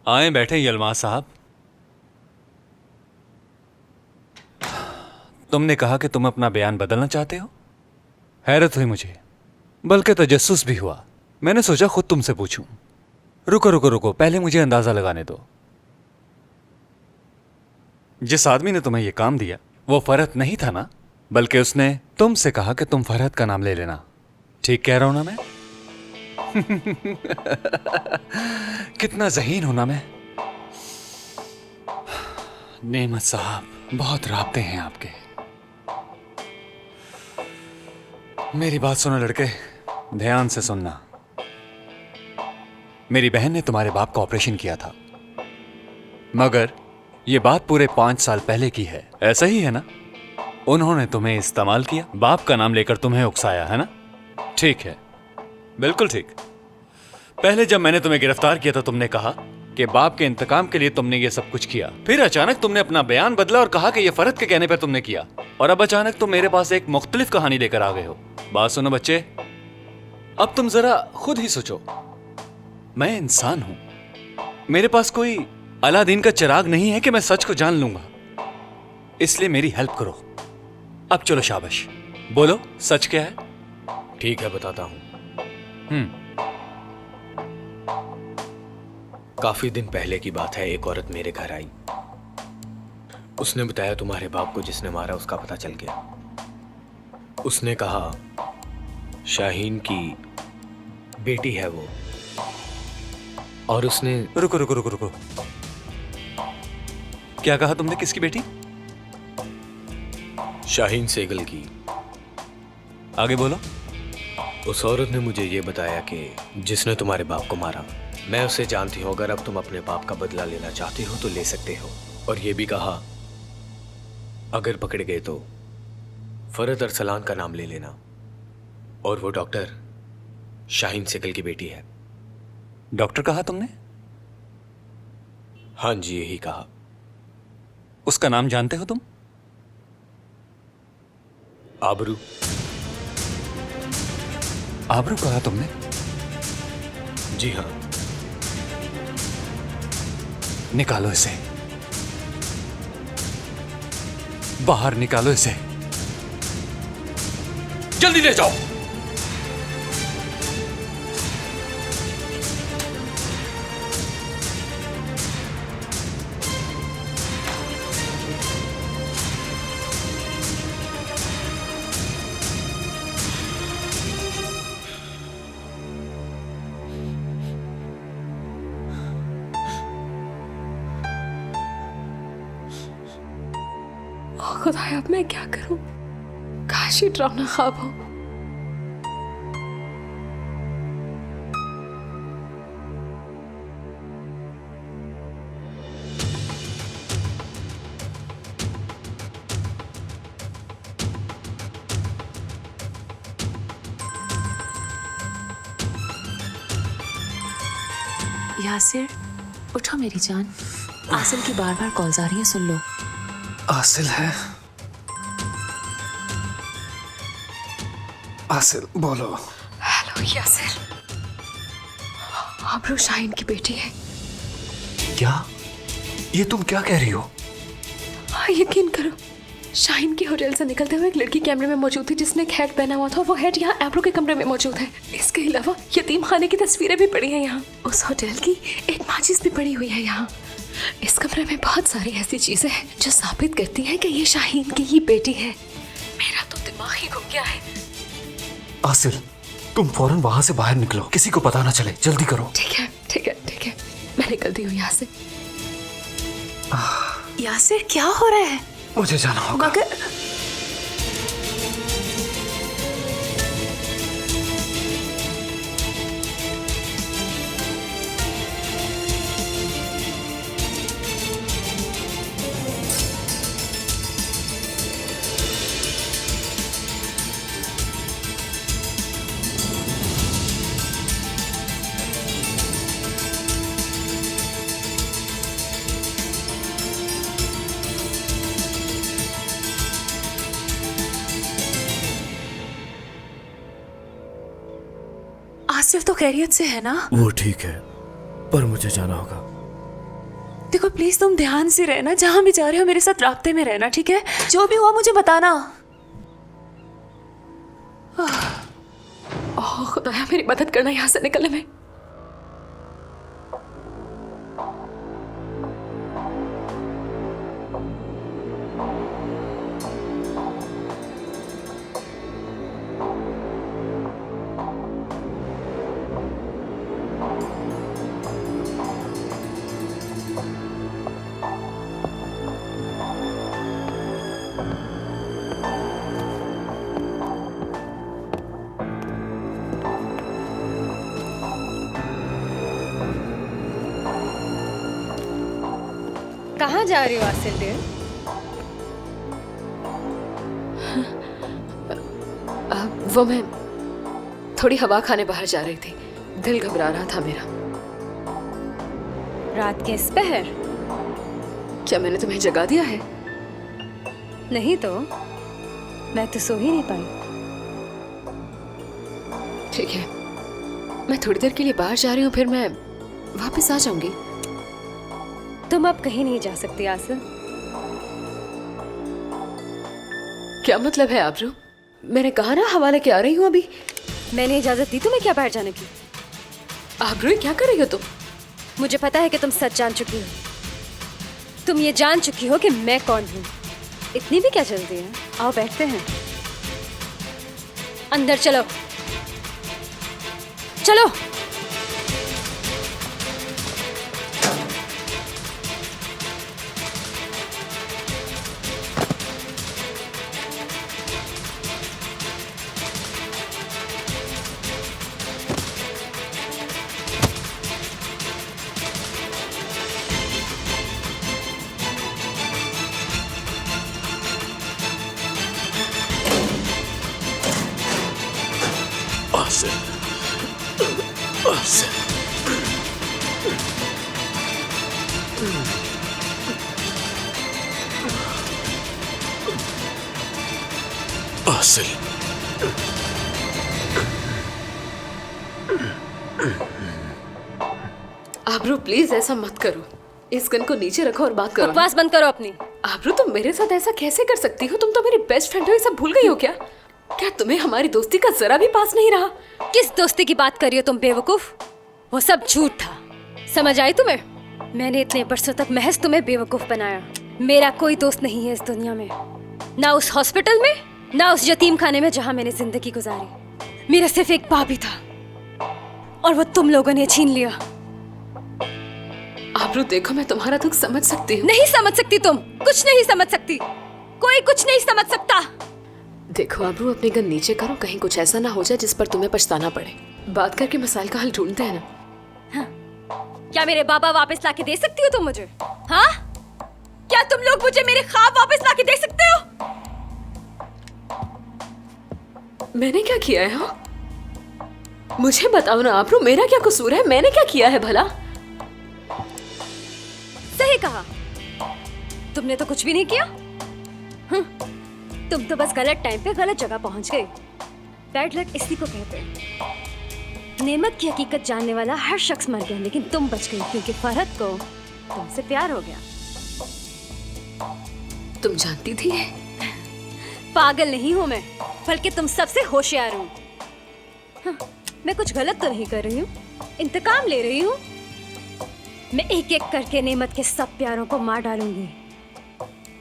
आए बैठे यलमा साहब। तुमने कहा कि तुम अपना बयान बदलना चाहते हो। हैरत हुई मुझे, बल्कि तजस्सुस भी हुआ। मैंने सोचा खुद तुमसे पूछूं। रुको रुको रुको, पहले मुझे अंदाजा लगाने दो। जिस आदमी ने तुम्हें यह काम दिया वो फरहत नहीं था ना? बल्कि उसने तुमसे कहा कि तुम फरहत का नाम ले लेना। ठीक कह रहा हूं ना मैं? कितना ज़हीन हूं ना मैं। नेमत साहब, बहुत राब्ते हैं आपके। मेरी बात सुनो लड़के, ध्यान से सुनना। मेरी बहन ने तुम्हारे बाप का ऑपरेशन किया था, मगर यह बात पूरे 5 साल पहले की है। ऐसा ही है ना? उन्होंने तुम्हें इस्तेमाल किया, बाप का नाम लेकर तुम्हें उकसाया, है ना? ठीक है, बिल्कुल ठीक। पहले जब मैंने तुम्हें गिरफ्तार किया था तुमने कहा कि बाप के इंतकाम के लिए तुमने ये सब कुछ किया। फिर अचानक तुमने अपना बयान बदला और कहा कि ये फरहत के कहने पर तुमने किया। और अब अचानक तुम मेरे पास एक मुख्तलिफ कहानी लेकर आ गए हो। बात सुनो बच्चे, अब तुम जरा खुद ही सोचो। मैं इंसान हूं, मेरे पास कोई अलादीन का चिराग नहीं है कि मैं सच को जान लूंगा। इसलिए मेरी हेल्प करो। अब चलो शाबाश, बोलो सच क्या है? ठीक है, बताता हूं। काफी दिन पहले की बात है। एक औरत मेरे घर आई। उसने बताया तुम्हारे बाप को जिसने मारा उसका पता चल गया। उसने कहा शाहीन की बेटी है वो, और उसने रुको रुको रुको रुको, क्या कहा तुमने? किसकी बेटी? शाहीन सेगल की। आगे बोलो। उस औरत ने मुझे ये बताया कि जिसने तुम्हारे बाप को मारा, मैं उसे जानती हूं। अगर अब तुम अपने बाप का बदला लेना चाहते हो तो ले सकते हो। और ये भी कहा अगर पकड़े गए तो फरहत अरसलान का नाम ले लेना। और वो डॉक्टर शाहीन सेगल की बेटी है। डॉक्टर कहा तुमने? हाँ जी, यही कहा। उसका नाम जानते हो तुम? आबरू। आबरू कहा तुमने? जी हाँ। निकालो इसे, बाहर निकालो इसे, जल्दी ले जाओ। खुदाया, अब मैं क्या करूं? काश ये डरावना ख्वाब हो। यासिर, उठो मेरी जान। आसिल की बार बार कॉल्स आ रही हैं, सुन लो। आसिल है? आसिल बोलो। हेलो यासिर, आबरू शाहीन की बेटी है। क्या? ये तुम क्या कह रही हो? हाँ, यकीन करो, शाहीन के होटल से निकलते हुए एक लड़की कैमरे में मौजूद थी जिसने एक हैट पहना हुआ था। वो हैट यहाँ आबरू के कमरे में मौजूद है। इसके अलावा यतीम खाने की तस्वीरें भी पड़ी हैं यहाँ। उस होटल की एक माचिस भी पड़ी हुई है यहाँ। इस कमरे में बहुत सारी ऐसी चीजें हैं जो साबित करती हैं कि ये शाहीन की ही बेटी है। मेरा तो दिमाग ही घूम गया है। आसिल, तुम फौरन वहां से बाहर निकलो, किसी को पता ना चले। जल्दी करो। ठीक है ठीक है ठीक है, मैं निकलती हूँ यहाँ से। यासिर, क्या हो रहा है? मुझे जाना होगा। मगर आसिफ तो खैरियत से है ना? वो ठीक है, पर मुझे जाना होगा। देखो प्लीज तुम ध्यान से रहना, जहां भी जा रहे हो मेरे साथ राब्ते में रहना, ठीक है? जो भी हुआ मुझे बताना। ओह खुदाया, मेरी मदद करना यहाँ से निकलने में। कहाँ जा रही हो आसिल डियर? वो मैं थोड़ी हवा खाने बाहर जा रही थी। दिल घबरा रहा था मेरा। रात के इस पहर? क्या मैंने तुम्हें जगा दिया है? नहीं तो मैं तो सो ही नहीं पाई। ठीक है, मैं थोड़ी देर के लिए बाहर जा रही हूँ, फिर मैं वापस आ जाऊंगी। तुम अब कहीं नहीं जा सकती आसिल। क्या मतलब है आबरू? मैंने कहा ना हवा लेके आ रही हूँ अभी। मैंने इजाजत दी तुम्हें क्या बाहर जाने की? आबरू ये क्या कर रही हो तुम? मुझे पता है कि तुम सच जान चुकी हो। तुम ये जान चुकी हो कि मैं कौन हूँ। इतनी भी क्या जल्दी है? आओ बैठते हैं। अंदर चलो, चलो। आसिल, आसिल, आसिल। आबरू प्लीज ऐसा मत करो। इस गन को नीचे रखो और बात करो। बकवास बंद करो अपनी। आबरू तुम मेरे साथ ऐसा कैसे कर सकती हो? तुम तो मेरी बेस्ट फ्रेंड हो, ये सब भूल गई हो क्या? क्या तुम्हें हमारी दोस्ती का जरा भी पास नहीं रहा? किस दोस्ती की बात कर रही हो तुम बेवकूफ? वो सब झूठ था। समझ आई तुम्हें? मैंने इतने बरसों तक महज तुम्हें बेवकूफ बनाया। मेरा कोई दोस्त नहीं है इस दुनिया में, ना उस हॉस्पिटल में, ना उस यतीम खाने में जहां मैंने जिंदगी गुजारी। मेरा सिर्फ एक बाप ही था और वो तुम लोगों ने छीन लिया। आबरू देखो, मैं तुम्हारा दुख समझ सकती हूँ। नहीं समझ सकती तुम, कुछ नहीं समझ सकती। कोई कुछ नहीं समझ सकता। देखो आबरू, अपनी गन नीचे करो, कहीं कुछ ऐसा ना हो जाए जिस पर तुम्हें पछताना पड़े। बात करके मसाइल का हल ढूंढते हैं ना। क्या मेरे बाबा वापस लाके दे सकती हो तुम मुझे? हाँ, क्या तुम लोग मुझे मेरे ख्वाब वापस लाके दे सकते हो? मैंने क्या किया है? हाँ? मुझे बताओ ना आबरू, मेरा क्या कसूर है? मैंने क्या किया है भला? सही कहा, तुमने तो कुछ भी नहीं किया। तुम तो बस गलत टाइम पे गलत जगह पहुंच गई। बैड लक इसी को कहते हैं। नेमत की हकीकत जानने वाला हर शख्स मर गया, लेकिन तुम बच गई क्योंकि फरहत को तुमसे प्यार हो गया। तुम जानती थी? पागल नहीं हूं मैं, बल्कि तुम सबसे होशियार हूं। मैं कुछ गलत तो नहीं कर रही हूँ, इंतकाम ले रही हूँ। मैं एक एक करके नेमत के सब प्यारों को मार डालूंगी।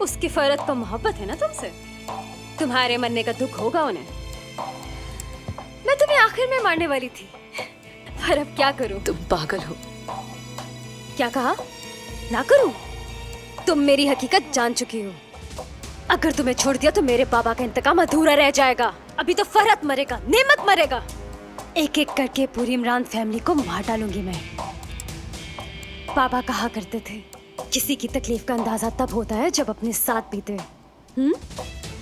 उसकी फरहत को मोहब्बत है ना तुमसे, तुम्हारे मरने का दुख होगा उन्हें। मैं तुम्हें आखिर में मारने वाली थी, पर अब क्या करूं? तुम पागल हो। क्या कहा? ना करूं? तुम मेरी हकीकत जान चुकी हो। अगर तुम्हें छोड़ दिया तो मेरे बाबा का इंतकाम अधूरा रह जाएगा। अभी तो फरहत मरेगा, नेमत मरेगा। एक एक करके पूरी इमरान फैमिली को मार डालूंगी मैं। पापा कहा करते थे, किसी की तकलीफ का अंदाजा तब होता है जब अपने साथ बीते।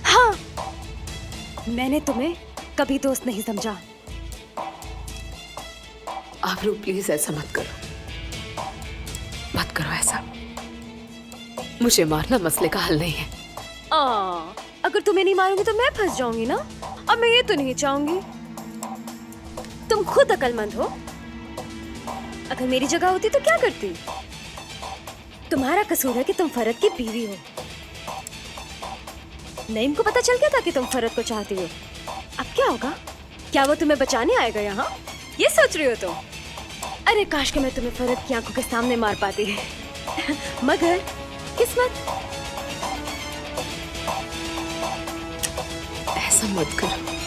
हाँ, मैंने तुम्हें कभी दोस्त नहीं समझा। आबरू प्लीज ऐसा मत करो, मत करो ऐसा। मुझे मारना मसले का हल नहीं है। अगर तुम्हें नहीं मारूंगी तो मैं फंस जाऊंगी ना। अब मैं ये तो नहीं चाहूंगी। तुम खुद अक्लमंद हो। अगर मेरी जगह होती तो क्या करती? तुम्हारा कसूर है कि तुम फरद की बीवी हो। नईम को पता चल गया था कि तुम फरद को चाहती हो। अब क्या होगा? क्या वो तुम्हें बचाने आएगा यहाँ? ये सोच रही हो तुम? अरे काश कि मैं तुम्हें फरद की आंखों के सामने मार पाती। मगर किस्मत। ऐसा मत करो।